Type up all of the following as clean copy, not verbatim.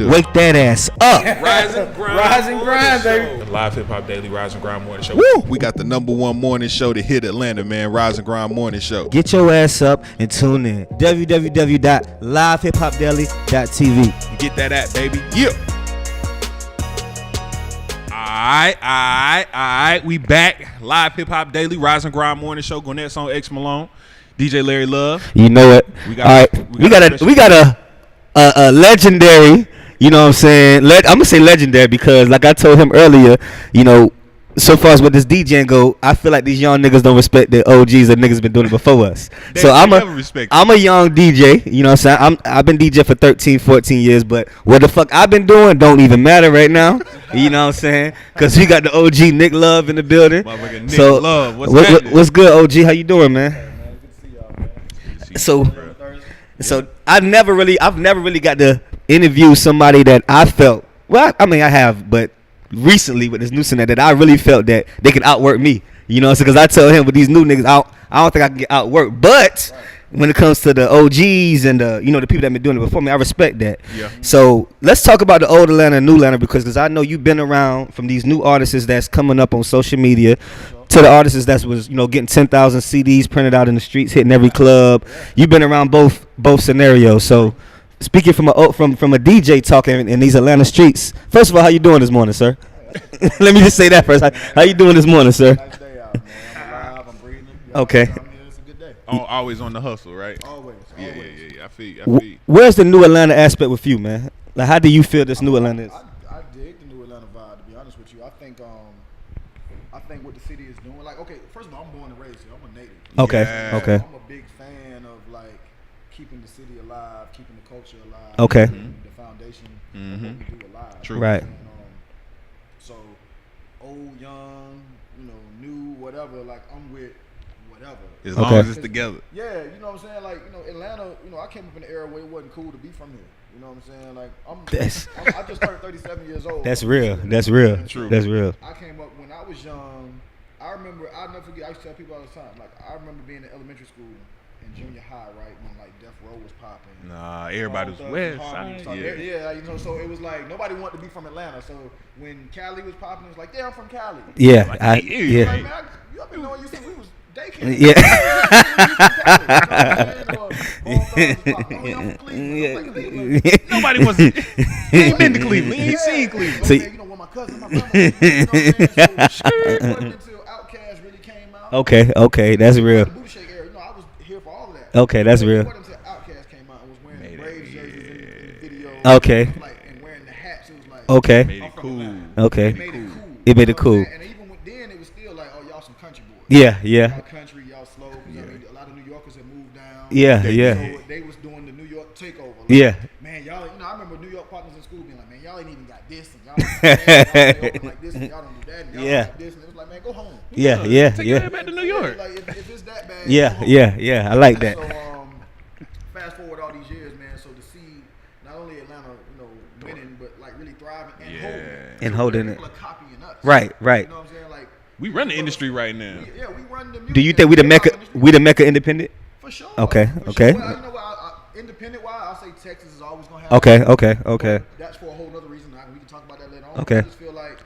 do? Wake that ass up. Rise and grind, baby. The Live Hip Hop Daily Rise and Grind Morning Show. Woo! We got the #1 morning show to hit Atlanta, man. Rise and Grind Morning Show. Get your ass up and tune in. www.livehiphopdaily.tv. You get that app, baby. Yeah. Alright. We back. Live Hip Hop Daily Rise and Grind Morning Show. Gwinnett on X Malone. DJ Larry Love. You know it. We got a legendary. You know what I'm saying? I'm gonna say legendary because, like I told him earlier, you know, so far as with this DJing go, I feel like these young niggas don't respect the OGs that niggas been doing it before us. So I'm a young DJ. You know what I'm saying? I've been DJ for 13, 14 years, but what the fuck I've been doing don't even matter right now. You know what I'm saying? Because we got the OG Nick Love in the building. Nick so Love. What's good, OG? How you doing, man? Good to see y'all, man. So I've never really got to interview somebody that I felt. Well, I mean I have, but recently with this new center that I really felt that they could outwork me. You know, because I tell him with these new niggas, I don't think I can get outworked. But when it comes to the OGs and the people that been doing it before me, I respect that. Yeah. So let's talk about the old Atlanta and new Atlanta because I know you've been around from these new artists that's coming up on social media to the artists that was getting 10,000 CDs printed out in the streets, hitting every club. You've been around both scenarios. So speaking from a DJ talking in these Atlanta streets, first of all, how you doing this morning, sir? Let me just say that first. How you doing this morning, sir? Nice day out, man. I'm alive. I'm breathing. Okay. It's a good day. Always on the hustle, right? Always. Yeah. I feel you. Where's the new Atlanta aspect with you, man? Like, how do you feel this new Atlanta is? I dig the new Atlanta vibe, to be honest with you. I think what the city is doing, like, okay, first of all, I'm born and raised here. I'm a native. Okay. Yeah. Okay. I'm a big fan of, like, keeping the city alive, keeping the culture alive. Okay. The foundation of what we do alive. True. Right. And, so, old, young, new, whatever, like, I'm with whatever. As long as it's together. Yeah, you know what I'm saying? Like, Atlanta, I came up in an era where it wasn't cool to be from here. You know what I'm saying? Like, I just turned 37 years old. That's real. That's real. True. That's real. I came up when I was young. I remember, I'll never forget, I used to tell people all the time, like, I remember being in elementary school and junior high, right, when, like, Death Row was popping. Nah, everybody was West Side. Yeah, so it was like, nobody wanted to be from Atlanta. So when Cali was popping, it was like, yeah, I'm from Cali. Yeah. Like, Like, Yeah. man, you been knowing you since we was daycare. Yeah. Nobody wants to. He ain't been to Cleveland. He ain't seen Cleveland. So- When my cousin, my grandma, you know what I'm saying? So, it wasn't until Outkast really came out. Okay. That's real. The Booty Shake era, I was here for all of that. Okay, that's real. It wasn't until Outkast came out and was wearing the Braves jerseys in the video. Okay. Like, and wearing the hats, it was like, Okay. Made it cool. Okay. It made it cool. It made it You know what I'm cool. saying? And even then, it was still like, oh, y'all some country boys. Yeah. Y'all country, y'all slow. 'Cause I mean, a lot of New Yorkers had moved down. Yeah. So Yeah. they was doing the New York takeover. Like, Yeah. Man, y'all, I remember New York partners in school being like, man, y'all ain't even got this, and y'all don't open like this, and y'all don't do that, and y'all Yeah. don't do this, and it was like, man, go home. Yeah. Take that back to New York. Like, if it's that bad, Yeah. go home. Yeah. I like that. So, fast forward all these years, man. So to see not only Atlanta, winning, but like really thriving and holding it. And holding it. People are copying us. Right. You know what I'm saying? Like, We run the industry right now. we run the music. Do you think we the Mecca? We the Mecca independent? For sure. Okay, For okay. Sure. Well, you know what? Independent wise, I'll say Texas is always gonna have. Okay. But that's for a whole other reason. We can talk about that later on. Okay. I just feel like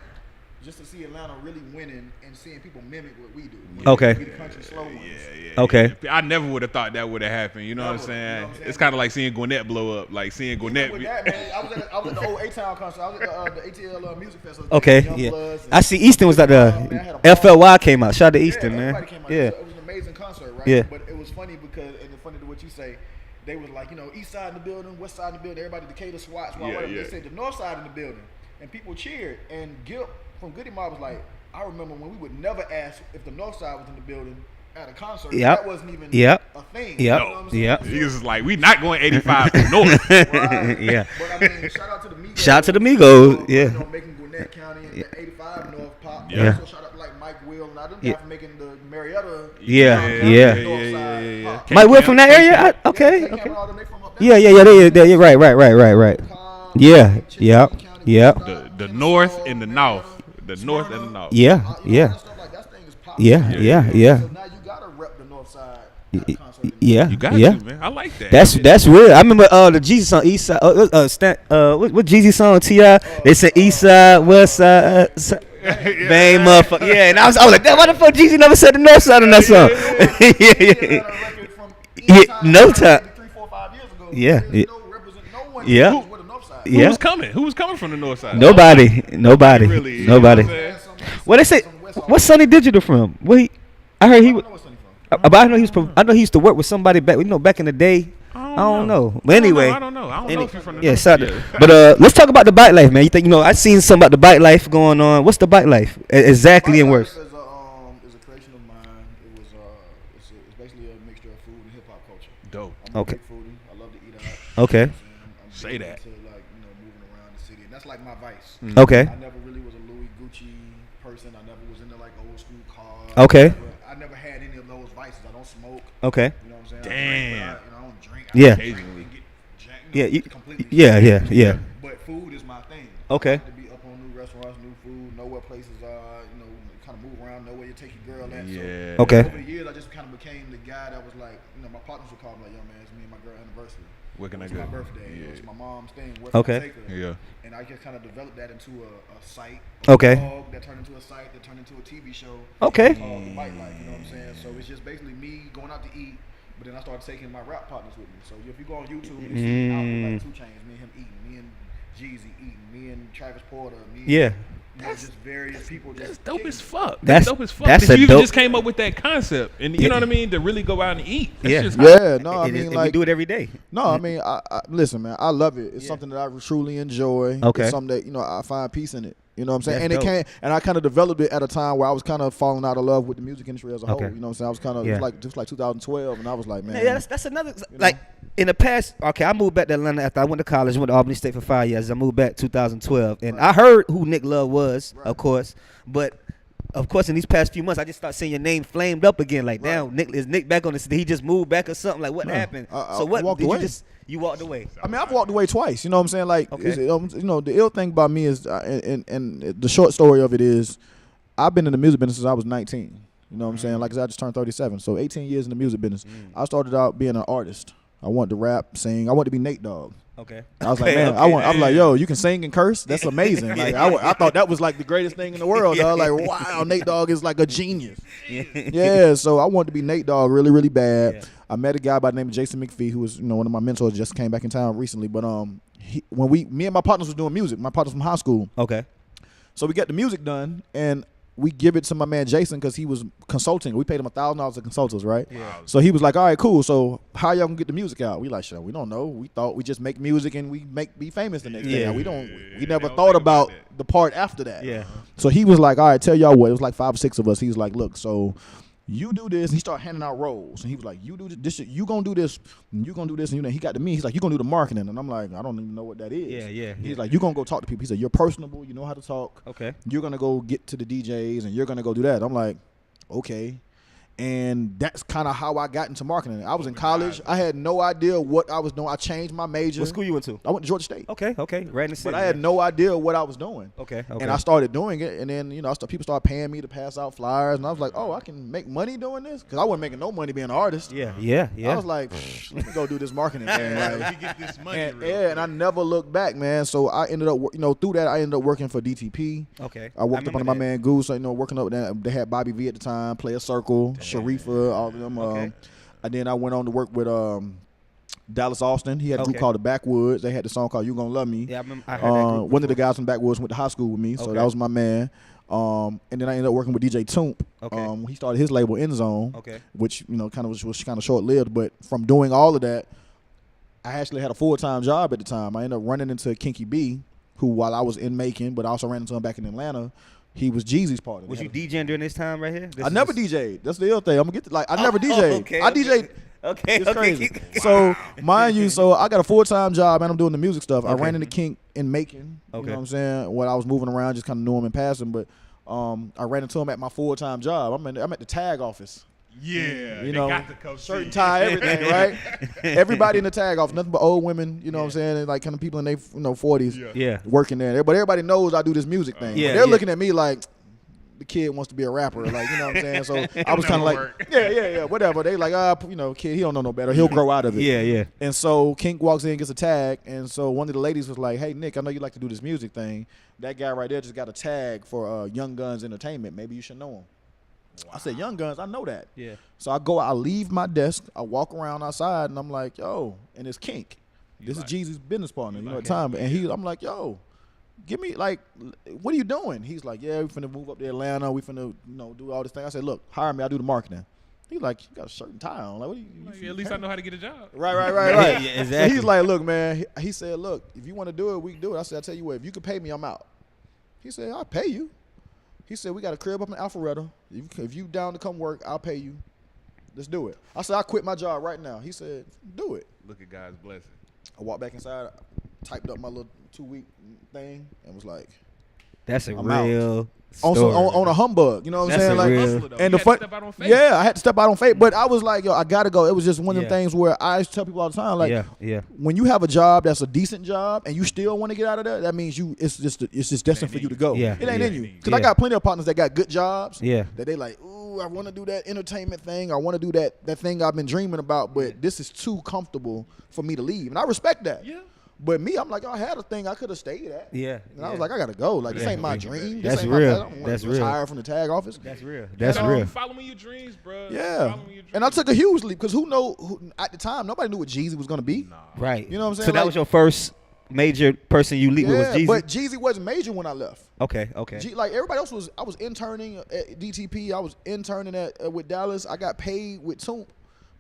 just to see Atlanta really winning and seeing people mimic what we do. Okay. We the country slow ones. Okay. I never would have thought that would have happened. You know what I'm Never, saying? you know what I'm saying? It's kind of like seeing Gwinnett blow up. Like seeing Gwinnett. With that, man, I was at the old A-Town concert. I was at the ATL Music Festival. Okay. Young Yeah. Bloods and- I see Easton was at Man, I had the a ball. FLY came out. Shout out to Easton, man. Everybody came out. Yeah. It was an amazing concert, right? Yeah. But it was funny because, and it's funny to what you say, they was like, east side in the building, west side in the building, everybody Decatur, Swatch, whatever. Yeah. They said the north side in the building, and people cheered. And Gil from Goody Mob was like, I remember when we would never ask if the north side was in the building at a concert. Yep. That wasn't even Yep. a thing. Yep. You know what I'm saying? Yep. So- Niggas is like, we not going 85 to north. Right. Yeah. But I mean, shout out to the Migos. Shout out to the Migos, yeah. Making Gwinnett County and the 85 North pop. Yeah. Also shout out to like Mike Will and I them Yeah. guys for making the Marietta. Yeah. North side pop. Mike Will from that area? Okay. Yeah, Okay. all them, they from up Yeah. there. They right. Calm, Yeah. Cherokee Yep. County, Yep. The north and the north. The north and the north. Yeah. all Yeah. that stuff, like, that thing is popping. Yeah. So now you gotta rep the north side. have a concert. Yeah, You got yeah. to, man. I like that. That's real. I remember the Jeezy song East Side. What Jeezy song T.I.? They said East Side, West Side. Bang, motherfucker. Yeah, and I was like, damn, why the fuck Jeezy never said the North Side on that song? Yeah, no time. 3, 4, 5 years ago. Yeah, There's no represent. No one Yeah. knows where the North Side. Who Yeah. was coming? Who was coming from the north side? Nobody. Really, you know what I'm Nobody. saying? What they say? What's Sonny Digital from? I heard he I was. don't know where Sonny from. But I know he was. I know he used to work with somebody back. Back in the day. I don't know. But anyway. I don't know. I don't know if you're from the Yeah, north. sorry. But let's talk about the bike life, man. You think I seen something about the bike life going on. What's the bike life exactly in words? Is a creation of mine. It was it's basically a mixture of food and hip hop culture. Dope. I'm Okay. a big foodie. I love to eat out. Okay. I'm Say big that. into, like, moving around the city. And that's like my vice. Okay. I never really was a Louis Gucci person. I never was into like old school cars. Okay. I never had any of those vices. I don't smoke. Okay. You know what I'm saying? Damn. I don't drink. Yeah. I don't drink and get jacked, Yeah. completely. Yeah. But food is my thing. Okay. I like to be up on new restaurants, new food, know where places are. Kind of move around, know where you take your girl at. Yeah. Okay. So over the years, I just kind of became the guy that was like, my partners would call me like, yo, man, it's me and my girl anniversary. Where can I It's go? my birthday. Yeah. It's my mom's thing. Where Okay. can I take her? Yeah. And I just kind of developed that into a site. Okay. Blog that turned into a site that turned into a TV show. Okay. Called The Bike Life. You know what I'm saying? So it's just basically me going out to eat, but then I started taking my rap partners with me. So if you go on YouTube, you see out like 2 Chainz, me and him eating, me and Jeezy eating, me and Travis Porter, me. Yeah. Just various people. That's Just dope as fuck. That's- That's dope as fuck. that's 'Cause a you dope- just came up with that concept, and you know what I mean, to really go out and eat. That's Yeah. just Yeah, no, I And mean, we like, do it every day. no, I mean, I listen, man, I love it. It's something that I truly enjoy. Okay. It's something that, I find peace in it. You know what I'm saying? That's And dope. I kind of developed it at a time where I was kind of falling out of love with the music industry as a whole. Okay. You know what I'm saying? I was kind of, Yeah. it was like 2012, and I was like, man. Yeah, that's another like in the past. Okay, I moved back to Atlanta after I went to college. Went to Albany State for 5 years. I moved back 2012, and I heard who Nick Love was, of course. But of course, in these past few months, I just started seeing your name flamed up again. Like, damn, is Nick back on this? Did he just move back or something? Like, what happened? I So what walked did away. you walked away? I mean, I've walked away twice. You know what I'm saying? Like, Okay. the ill thing about me is, and the short story of it is, I've been in the music business since I was 19. You know what I'm saying? Like I said, I just turned 37, so 18 years in the music business. I started out being an artist. I wanted to rap, sing. I wanted to be Nate Dogg. Okay. I was like, man, I was like, yo, you can sing and curse? That's amazing. Like, I thought that was like the greatest thing in the world. Dog. Like, wow, Nate Dogg is like a genius. Yeah, so I wanted to be Nate Dogg really, really bad. Yeah. I met a guy by the name of Jason McPhee, who was, one of my mentors, just came back in town recently. But me and my partners was doing music, my partners from high school. Okay. So we got the music done, and we give it to my man Jason because he was consulting. We paid him $1,000 of consultants, right? Yeah. So he was like, all right, cool. So how y'all gonna get the music out? We like, sure, we don't know. We thought we just make music and we be famous the next day. Yeah. We never thought about the part after that. Yeah. So he was like, all right, tell y'all what. It was like 5 or 6 of us. He was like, look, so you do this. And he started handing out roles. And he was like, you do this. Shit. You gonna do this. And you gonna do this. And he got to me. He's like, you gonna do the marketing. And I'm like, I don't even know what that is. Yeah. He's like, you gonna go talk to people. He said, you're personable. You know how to talk. Okay. You're gonna go get to the DJs and you're gonna go do that. I'm like, okay. And that's kind of how I got into marketing. I was in college. I had no idea what I was doing. I changed my major. What school you went to? I went to Georgia State. Okay. Right in the city. But I had no idea what I was doing. Okay. And I started doing it, and then people started paying me to pass out flyers, and I was like, "Oh, I can make money doing this," because I wasn't making no money being an artist. Yeah. I was like, "Let me go do this marketing thing." Like, Let me get this money. and I never looked back, man. So I ended up, through that, I ended up working for DTP. Okay. I worked up remember under my that. man Goose, working up there. They had Bobby V at the time, Player Circle, Sharifa, all of them. Okay. And then I went on to work with Dallas Austin. He had a group Okay. called the Backwoods. They had the song called "You Gonna Love Me." Yeah, I remember. I heard that group One of the before. guys from Backwoods went to high school with me, so Okay. that was my man. And then I ended up working with DJ Toomp. Okay. He started his label End Zone, Okay. which kind of was kind of short lived. But from doing all of that, I actually had a full-time job at the time. I ended up running into Kinky B, who while I was in Macon, but I also ran into him back in Atlanta. He was Jeezy's partner. Was you DJing during this time right here? I never DJ'd. That's the other thing. I'm gonna get I never DJ'd. okay, I okay. DJ'd. Okay. It's okay. crazy. So mind you, so I got a full-time job and I'm doing the music stuff. I Okay. ran into Kink in Macon. You Okay. know what I'm saying? When I was moving around, just kind of knew him in passing, but I ran into him at my full-time job. I'm at the tag office. Yeah. You they know, got to come shirt see and you. tie, everything, right? Everybody in the tag office, nothing but old women, you know what I'm saying, and like kind of people in their 40s Yeah. working there. But everybody knows I do this music thing. Yeah, But they're yeah. looking at me like, the kid wants to be a rapper, like, you know what I'm saying? So I was That'll kind of like, work. yeah, whatever. They like, you know, kid, he don't know no better. He'll grow out of it. Yeah. And so Kink walks in, gets a tag, and so one of the ladies was like, "Hey Nick, I know you like to do this music thing. That guy right there just got a tag for Young Guns Entertainment. Maybe you should know him." I said, "Young Guns, I know that." Yeah. So I leave my desk, I walk around outside, and I'm like, "Yo," and it's Kink. This is Jeezy's business partner, you know, at the time. And I'm like, "Yo, give me, like, what are you doing?" He's like, "Yeah, we finna move up to Atlanta. We finna, you know, do all this thing." I said, "Look, hire me. I'll do the marketing." He's like, "You got a shirt and tie on. Like, what do you Like, at least I know how to get a job. Right. Yeah, exactly. So he's like, "Look, man," he said, "Look, if you want to do it, we can do it." I said, "I'll tell you what, if you can pay me, I'm out." He said, "I'll pay you." He said, "We got a crib up in Alpharetta. If you down to come work, I'll pay you. Let's do it." I said, "I quit my job right now." He said, "Do it." Look at God's blessing. I walked back inside, typed up my little 2-week thing, and was like, That's a I'm real on, story. on a humbug. You know what I'm That's saying? a Like, real- Hustler, though. and You the had to fun, step out on faith. yeah, I had to step out on faith, but I was like, "Yo, I gotta go." It was just one of the Yeah. things where I used to tell people all the time, like, yeah. when you have a job that's a decent job and you still want to get out of there, that means it's just destined for you to go. Yeah, It ain't yeah. in you. Because I Yeah. got plenty of partners that got good jobs. Yeah. That they like, "Ooh, I want to do that entertainment thing. I want to do that thing I've been dreaming about, but this is too comfortable for me to leave." And I respect that. Yeah. But me, I'm like, I had a thing I could have stayed at. Yeah. And I was like, I gotta go. Like, this Yeah. ain't my dream. That's this ain't real. My, I don't want That's to real. retire from the tag office. That's real. That's Yeah. real. Following your dreams, bro. Yeah. Following your dreams. And I took a huge leap because at the time, nobody knew what Jeezy was gonna be. Nah. Right. You know what I'm saying? So that Like- was your first major person you lead with was Jeezy? but Jeezy wasn't major when I left. Okay. Like everybody else was, I was interning at DTP. I was interning with Dallas. I got paid with Toomp,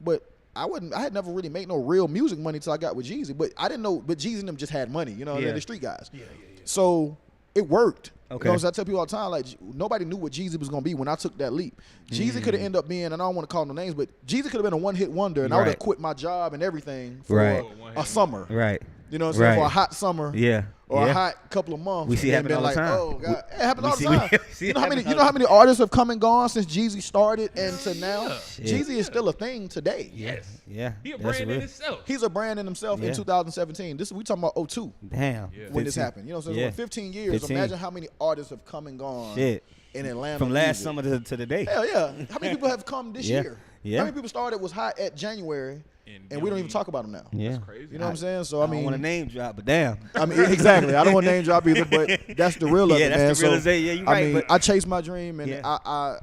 but I had never really made no real music money until I got with Jeezy. But I didn't know. But Jeezy and them just had money. You know, Yeah. they're the street guys. Yeah. So it worked. Okay. You know what I'm saying? I tell people all the time, like, nobody knew what Jeezy was gonna be when I took that leap. Jeezy could have ended up being, and I don't want to call no names, but Jeezy could have been a one-hit wonder, and I would Right. have quit my job and everything for Right. a summer. Right. You know what I'm saying? Right. For a hot summer. Yeah. Or yeah. a hot couple of months. We see it and happen then all the been time. Oh God, it happens we all see- the time. we see You it know how many? happen You all know how many artists have come and gone since Jeezy started and to now? Yeah. Jeezy is still a thing today. Yes. Yeah. He a That's brand in real. itself. He's a brand in himself Yeah. in 2017. We talking about 02 Damn. Yeah. when this 15. happened. You know, so Yeah. 15 years. 15. Imagine how many artists have come and gone Shit. in Atlanta. From last music. summer to today. Hell yeah. How many people have come this Yeah. year? Yeah. How many people started was hot at January and we don't even talk about them now? Yeah. Crazy. You know what I'm saying? So I I don't mean, want to name drop, but damn. I mean, exactly. I don't want to name drop either, but that's the real of Yeah, it, that's man. the So, realization. Yeah, you're I right, mean, but- I chased my dream, and Yeah.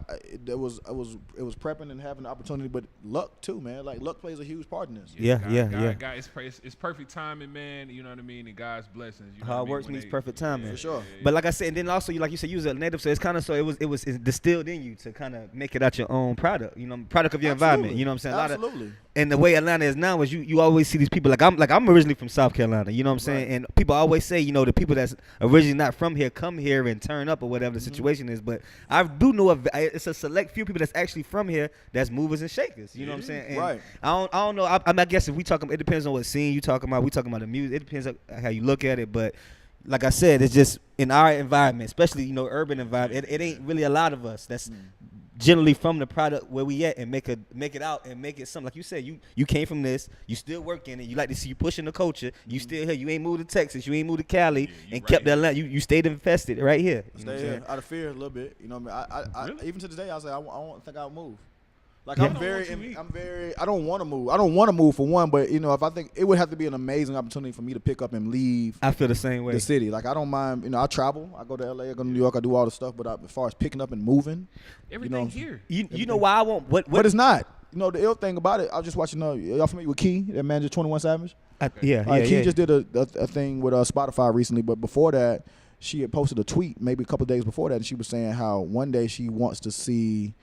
it was prepping and having the opportunity, but luck too, man. Like luck plays a huge part in this. Yeah, God, God, it's perfect timing, man. You know what I mean? And God's blessings. You know what I Hard mean? work When means they- perfect timing. For sure. But like I said, and then also, like you said, you was a native, so it's kind of so it was distilled in you to kind of make it out your own product. You know, product of your environment. You know what I'm saying? Absolutely. And the way Atlanta is now is you always see these people like I'm originally from South Carolina, you know what I'm saying? Right. And people always say, you know, the people that's originally not from here come here and turn up or whatever the situation is. But I do know it's a select few people that's actually from here that's movers and shakers. You know what I'm saying? And Right. I don't know. I guess if we talking, it depends on what scene you talking about. We talking about the music. It depends on how you look at it. But like I said, it's just in our environment, especially urban environment. It ain't really a lot of us that's generally from the product where we at and make it out and make it something. Like you said, you came from this, you still work in it, you like to see you pushing the culture, you still here, you ain't moved to Texas, you ain't moved to Cali and kept that land, you stayed invested right here. You know what I'm Stay saying? out of fear a little bit. You know what I mean? I Really? even to this day, I say I don't think I'll move. Like Yeah. I'm very. I don't want to move. I don't want to move for one, but if I think it would have to be an amazing opportunity for me to pick up and leave I feel the same way. the city. Like I don't mind. I travel. I go to LA. I go to New York. I do all the stuff. But as far as picking up and moving, Everything here. You know why I want what but it's not. The ill thing about it, I was just watching. Y'all familiar with Key, that manager 21 Savage? Key just did a thing with Spotify recently, but before that, she had posted a tweet maybe a couple of days before that, and she was saying how one day she wants to see,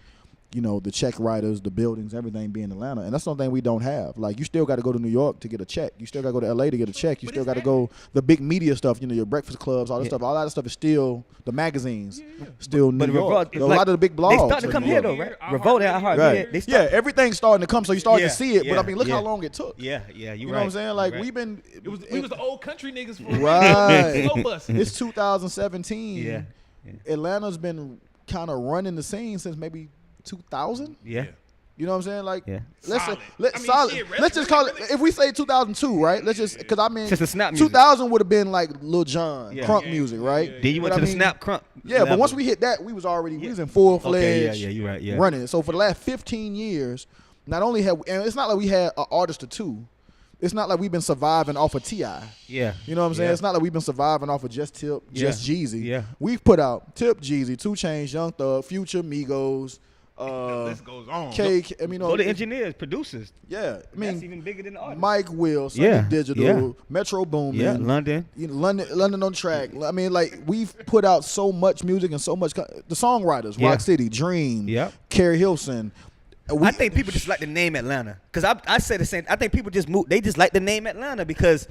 the check writers, the buildings, everything be in Atlanta, and that's something we don't have. Like you still got to go to New York to get a check. You still got to go to LA to get a check. You But still it's got to go the big media stuff. Your Breakfast Clubs, all that Yeah. stuff. All that stuff is still the magazines. Still New But York. Revolt, A lot of the big blogs. they starting to are come New here York. though, right? Our Revolt heart and Heart, Right. yeah, they Yeah, start, everything's starting to come, so you're starting Yeah, to see it. But yeah, I mean, look how yeah. long it took. you You right. know what I'm saying? Like Right. we've been. We was the old country niggas for Right. slow busting. It's 2017. Yeah. Atlanta's been kind of running the scene since maybe 2000. Yeah. You know what I'm saying? Like, Yeah. let's say, Solid. I mean, solid. shit, Let's just call it. really- If we say 2002, right? Let's just because I mean, Just the snap music. 2000 would have been like Lil Jon, Yeah. crunk Yeah, music, yeah, right? yeah, Then you went But to I the mean, snap crunk. Yeah, but level. once we hit that, we was in full fledged. Okay, yeah, you're right. Yeah. running. So for the last 15 years, not only have and it's not like we had an artist or two. It's not like we've been surviving off of T.I. Yeah. You know what I'm saying? Yeah. It's not like we've been surviving off of just Tip, just Jeezy. Yeah. We've put out Tip, Jeezy, 2 Chainz, Young Thug, Future, Migos, The list goes on. Cake. I mean, Go to engineers, producers. yeah. I That's mean, even bigger than the artist. Mike Will, Sonic Yeah, Digital, yeah. Metro Boomin, Yeah, London. London on Track. I mean, like we've put out so much music and so much. The songwriters, Yeah. Rock City, Dream, Yep. Carrie Hilson. I think people just like the name Atlanta. Because I say the same. I think people just move. They just like the name Atlanta because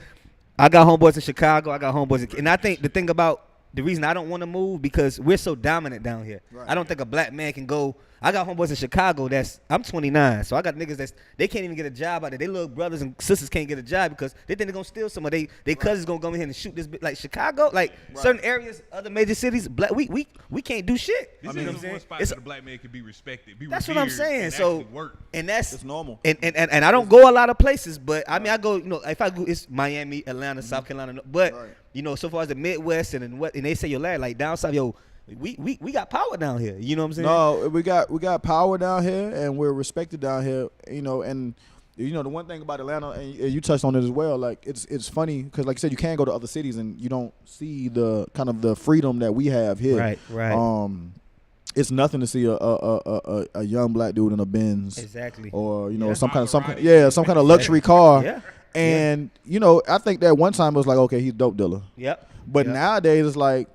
I got homeboys in Chicago. I got homeboys in, and I think the thing about the reason I don't want to move because we're so dominant down here. Right. I don't think a black man can go. I got homeboys in Chicago I'm 29, so I got niggas they can't even get a job out there. They little brothers and sisters can't get a job because they think they're gonna steal some of they cousins gonna come in here and shoot this like Chicago, like certain areas, other major cities, black we can't do shit. This You know is what I'm one saying? spot It's- that a black man can be respected. Be that's what I'm revered, saying. and So actually work. and that's It's normal. And I don't go a lot of places, but I mean I go. You know, if I go, it's Miami, Atlanta, South Carolina. But Right. you know, so far as the Midwest and what, and they say you're like down south, yo, we got power down here. You know what I'm saying? No, we got power down here, and we're respected down here. You know, and you know the one thing about Atlanta, and you touched on it as well. Like it's funny because, like you said, you can go to other cities and you don't see the kind of the freedom that we have here. Right. It's nothing to see a young black dude in a Benz, Exactly. or you know Yeah. some kind Maserati. of luxury car. Yeah. And you know, I think that one time it was like, okay, he's a dope dealer, Yep. but Yep. nowadays it's like,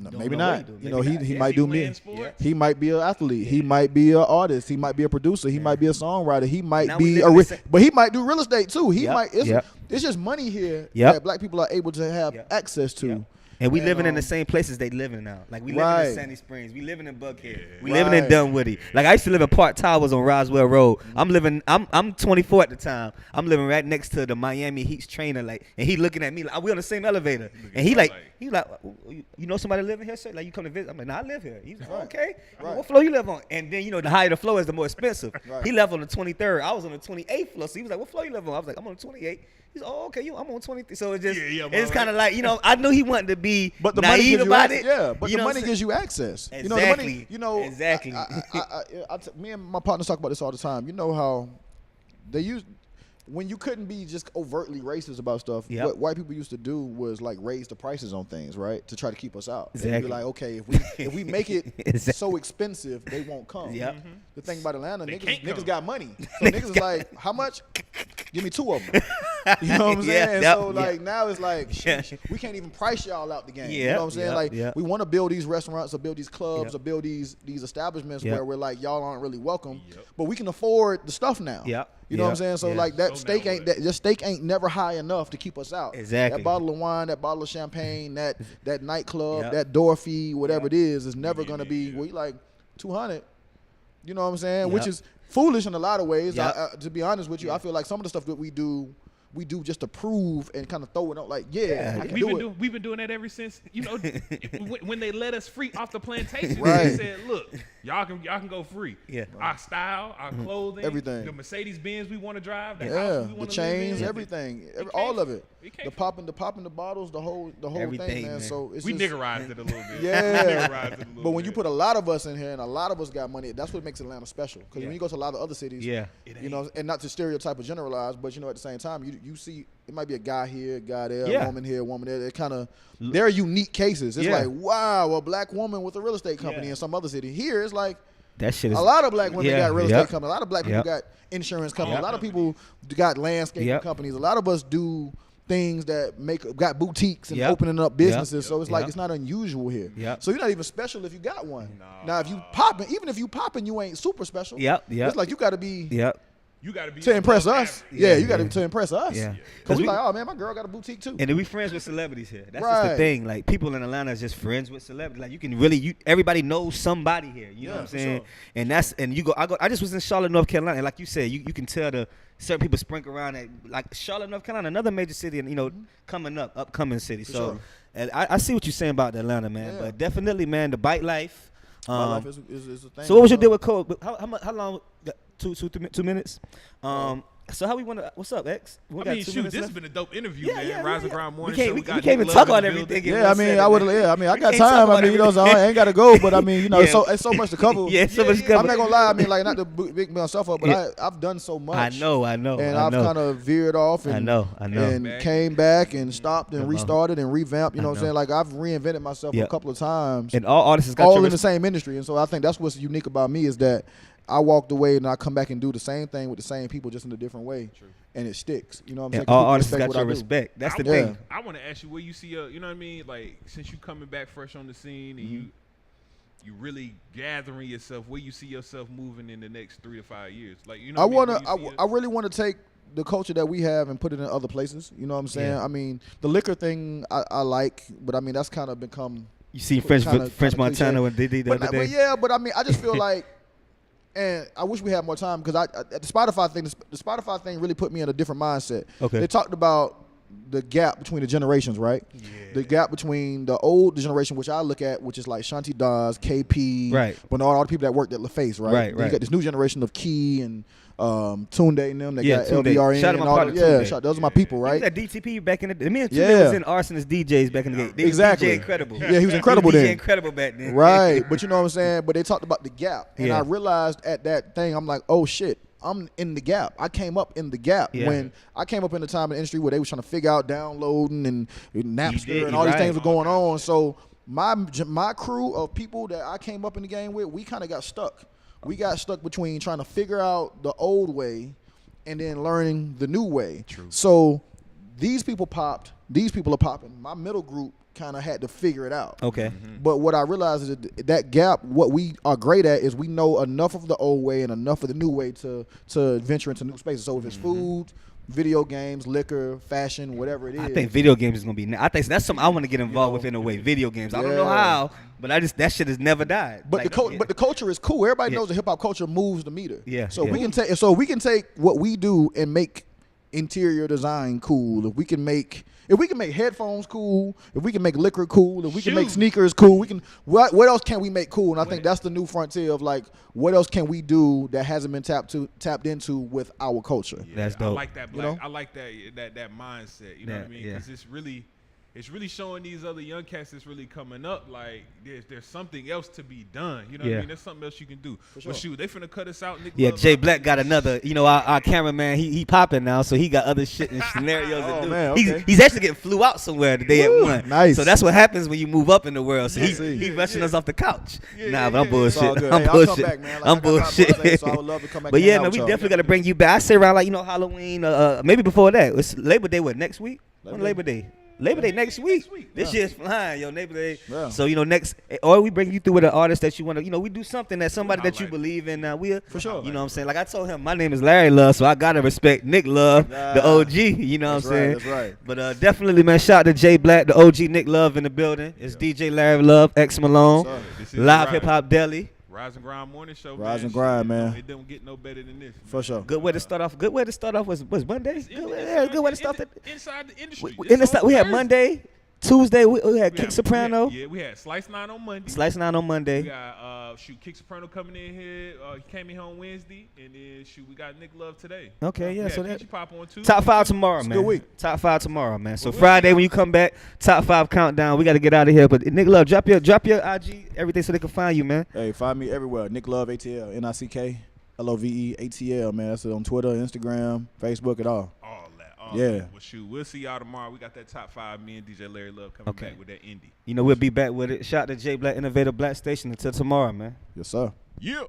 Don't maybe know what not. he do. You know, Maybe not. he Yeah. might do Land me. sports. He might be an athlete. He might be an artist. He might be a producer. He might be a songwriter. He might Now we be live a in the sa- but he might do real estate too. He Yep, might. yep. It's just money here Yep. that black people are able to have Yep. access to. Yep. And we And, living in the um, same places they living now. Like we living Right. in Sandy Springs. We living in Buckhead. We Right. living in Dunwoody. Like I used to live in Park Towers on Roswell Road. I'm 24 at the time. I'm living right next to the Miami Heat's trainer. Like, and he looking at me like we on the same elevator. And he like you know somebody living here, sir? Like you come to visit? I'm like, nah, I live here. He's like, Right. okay. I'm like, Right. what floor you live on? And then you know the higher the floor is, the more expensive. Right. He left on the 23rd. I was on the 28th floor. So he was like, what floor you live on? I was like, I'm on the 28th. He's like, oh, okay, I'm on 23. So it's just, Yeah, it's mama. kind of like, you know, I knew he wanted to be But the money naive gives you about access. it. Yeah, but You the know what money I'm gives you access. You know, the Exactly. money. You know, Exactly. me and my partners talk about this all the time. You know how they use when you couldn't be just overtly racist about stuff. Yep. What white people used to do was like raise the prices on things, right, to try to keep us out. They'd Exactly. be like, okay, if we make it Exactly. so expensive, they won't come. Yep. The thing about Atlanta, They niggas can't come. got money. So niggas is like, how much? Give me 2 of them. You know what I'm Yeah, saying? yep, So yeah. like now it's like, Yeah. sheesh, we can't even price y'all out the game. You Yeah, know what I'm saying? yeah, Like yeah. we want to build these restaurants or build these clubs Yep. or build these establishments Yep. where we're like, y'all aren't really welcome, Yep. but we can afford the stuff now. Yep. You know what I'm Yep. saying? So Yeah. like that So steak now ain't what? that your steak ain't never high enough to keep us out. Exactly. That bottle of wine, that bottle of champagne, that nightclub, Yep. that door fee, whatever Yep. it is never gonna be well, you like 200. You know what I'm saying? Which Yep. is foolish in a lot of ways. Yep. To be honest with you, I feel like some of the stuff that we do just to prove and kind of throw it out like, yeah, I can do it. We've been doing that ever since, you know, when they let us free off the plantation. Right. They said, look, y'all can go free. Yeah. Our style, our clothing, Everything. the Mercedes Benz we want to drive, the Yeah, house we the want to chains, live in. everything, It all came of from- it. it came The from- popping the bottles, the whole Everything, thing, man. man. So it's We just, niggerized it a little bit. Yeah. We niggerized it a little but when you bit. put a lot of us in here and a lot of us got money, that's what makes Atlanta special. Because Yeah. when you go to a lot of other cities, Yeah. you know, and not to stereotype or generalize, but you know, at the same time, you see it might be a guy here, a guy there, Yeah. a woman here, a woman there. They're kind of they're unique cases. It's Yeah. like, wow, a black woman with a real estate company Yeah. in some other city. Here, it's like That shit is a lot of black women Yeah, got real yep. estate companies. A lot of black people Yep. got insurance companies. Yep. A lot of people got landscaping Yep. companies. A lot of us do things that got boutiques and Yep. opening up businesses. Yep. So it's like Yep. it's not unusual here. Yep. So you're not even special if you got one. Nah. Now if you popping, even if you popping, you ain't super special. Yep, yep. It's like you got to be Yep. You got to be to impress above us. average. Yeah, you got to yeah. to impress us. Yeah. Because 'Cause we we- like, oh man, my girl got a boutique too. And then we friends with celebrities here. That's just Right. the thing. Like people in Atlanta is just friends with celebrities. Like you can really, everybody knows somebody here. You know Yeah, what I'm for saying? sure. And I just was in Charlotte, North Carolina, and like you said, you can tell the certain people sprinkle around at like Charlotte, North Carolina, another major city, and upcoming city. For So, sure. and I see what you're saying about Atlanta, man. Yeah. But definitely, man, the bite life. My life is a thing. So what was your deal with Cole? How long? 2 minutes. So how we want to? What's up, X? We I got mean, 2 shoot, minutes this has left? been a dope interview, Yeah, man. yeah, Rise and yeah. Grind We Morning can't- Show. we got can't even Nick talk Love about in the building. everything. Yeah, I mean, I would. Yeah, I mean, I got can't talk time. I about mean, you know, so I ain't got to go. But I mean, you know, Yeah. it's so much to cover. Yeah, so much I'm cover. not gonna lie. I mean, like not to big myself up, but Yeah. I've done so much. I know. And I I've know. kind of veered off. And, I know. And Back. came back and stopped and I know. restarted and revamped. You know I what I'm know. saying? Like I've reinvented myself Yeah. a couple of times. And all artists got all your in the same industry. And so I think that's what's unique about me is that I walked away and I come back and do the same thing with the same people, just in a different way. True. And it sticks. You know what I'm And saying? 'Cause all people artists respect got what your I do. respect. That's the Yeah. thing. I want to ask you where you see you know what I mean? Like, since you coming back fresh on the scene and you really gathering yourself, where you see yourself moving in the next 3 to 5 years? Like, you know, I what wanna, mean? Where you see I really want to take the culture that we have and put it in other places. You know what I'm saying? Yeah. I mean, the liquor thing I like, but I mean that's kind of become. You see French Kinda Montana cliche. when they did the But, other but day. yeah, but I mean, I just feel like, and I wish we had more time because the Spotify thing, the Spotify thing really put me in a different mindset. Okay. They talked about the gap between the generations, right? The gap between the old generation, which I look at, which is like Shanti Das, KP, Right. Bernard, all the people that worked at LaFace, right? Right, Then right. You got this new generation of Key and Tunde and them that Yeah, got Tunde. LBRN Shout out and my all partner, that. Yeah, Tunde. those are my people, He was right? at DTP back in the day. Me and Tunde Yeah. was in Arsonist DJs back in the day. They was Exactly. DJ Incredible. Yeah, he was incredible he was DJ then. Incredible back then. Right, but you know what I'm saying? But they talked about the gap. And Yeah. I realized at that thing, I'm like, oh shit, I'm in the gap. I came up in the gap Yeah. when I came up in the time in the industry where they was trying to figure out downloading and Napster did, and all these right. things were going on. So my crew of people that I came up in the game with, we kind of got stuck. We got stuck between trying to figure out the old way and then learning the new way. True. So these people popped. These people are popping. My middle group kind of had to figure it out. Okay. But what I realized is that gap, what we are great at is we know enough of the old way and enough of the new way to venture into new spaces. So if it's food, video games, liquor, fashion, whatever it is. I think video games is gonna be. I think that's something I want to get involved with in a way. Video games. I don't know Yeah. how, but that shit has never died. But Like, but the culture is cool. Everybody Yeah. knows the hip hop culture moves the meter. Yeah, So yeah. we can take what we do and make interior design cool. If we can make headphones cool, if we can make liquor cool, if we can make Shoes. sneakers cool, we can what else can we make cool? And I think that's the new frontier of like what else can we do that hasn't been tapped into with our culture. That's I dope. like that. You know? I like that mindset. You know what I mean? Yeah. Because it's really showing these other young cats that's really coming up. Like there's something else to be done. You know what Yeah. I mean? There's something else you can do. sure. But shoot, they finna cut us out. Nick Yeah, Love, Jay right? Black got another. You know, our cameraman, he popping now, so he got other shit and scenarios to Oh, do. man, He's okay. he's actually getting flew out somewhere today Woo, at 1. nice. So that's what happens when you move up in the world. So I see. he rushing us off the couch. Yeah, nah, yeah, but I'm yeah. It's all bullshit. good. I'm Hey, I'll bullshit. come back, man. Like, I'm I got a lot of bullshit. birthdays, so I would love to come back But and yeah, hang man, out we with y'all. definitely got to bring you back. I say around like Halloween, maybe before that. It's Labor Day. What next week? When Labor Day? Labor Day next week. This Yeah. shit's flying, yo. Labor Day. Yeah. So next, or we bring you through with an artist that you want to. We do something that somebody that you Highlight. believe in. We For sure. You know what I'm saying? Like I told him, my name is Larry Love, so I gotta respect Nick Love, the Nah. OG. You know That's what I'm saying? right, that's right. But definitely, man, shout out to Jay Black, the OG Nick Love in the building. It's DJ Larry Love, X Malone, Sir. This is Live Rise- Hip Hop Deli. Rise and Grind Morning Show. Rise man. and Grind, Shit, man. It don't get no better than this. For sure. Good way to start off. Good way to start off was Monday. Good way to start that. Inside the industry. We had Monday, Tuesday. We had Kick Soprano. Yeah, we had Slice 9 on Monday. Slice 9 on We Monday. got Kick Soprano coming in here. He came in here on Wednesday, and then we got Nick Love today. Okay, yeah, We so had that- Peachy Pop on Tuesday. Top 5 tomorrow, man. good week. Top 5 tomorrow, man. So Well, we'll Friday see. when you come back, top 5 countdown. We got to get out of here. But Nick Love, drop your IG, everything so they can find you, man. Hey, find me everywhere. Nick Love ATL, NICK LOVE ATL, man. That's it on Twitter, Instagram, Facebook, it all. All that. Yeah. Well, shoot, we'll see y'all tomorrow. We got that top 5. Me and DJ Larry Love coming Okay. back with that indie. We'll be back with it. Shout out to J Black Innovator Black Station until tomorrow, man. Yes, sir. Yeah.